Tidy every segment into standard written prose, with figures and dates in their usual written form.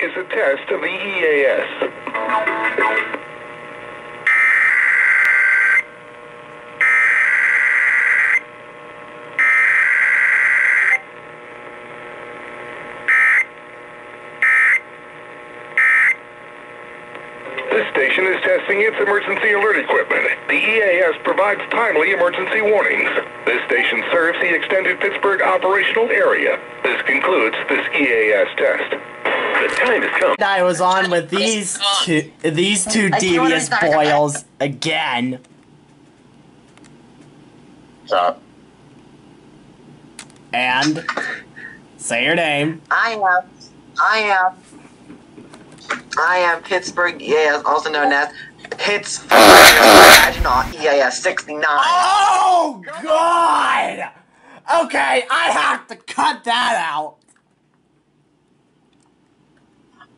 is a test of the EAS. This station is testing its emergency alert equipment. The EAS provides timely emergency warnings. This station serves the extended Pittsburgh operational area. This concludes this EAS test. The time has come. I was on with these two devious boils again. What's up? And say your name. I am Pittsburgh EAS, also known as Pittsburgh Astronaut EAS 69. Oh God! Okay, I have to cut that out.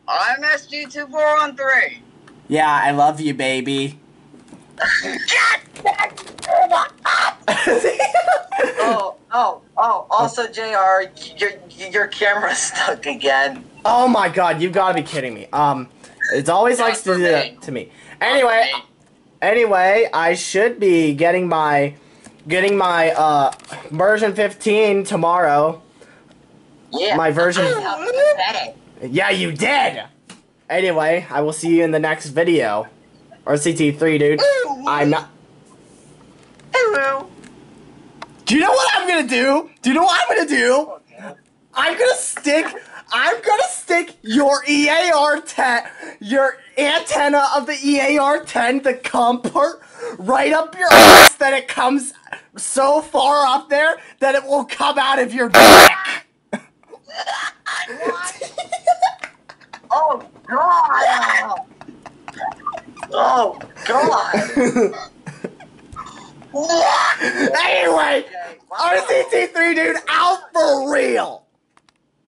I'm SG2413. Yeah, I love you, baby. Also, JR, your camera's stuck again. Oh my God, you've got to be kidding me. It always likes to do that to me. Anyway, I should be getting my version 15 tomorrow. Yeah. My version. Yeah, you did. Anyway, I will see you in the next video. Or CT3, dude. I'm not. Hello. Do you know what I'm gonna do? Do you know what I'm gonna do? I'm gonna stick your EAR-10, your antenna of the EAR-10, the COM port, right up your ass that it comes so far up there that it will come out of your back. Oh God! Oh God! Anyway, RCT3 dude out for real.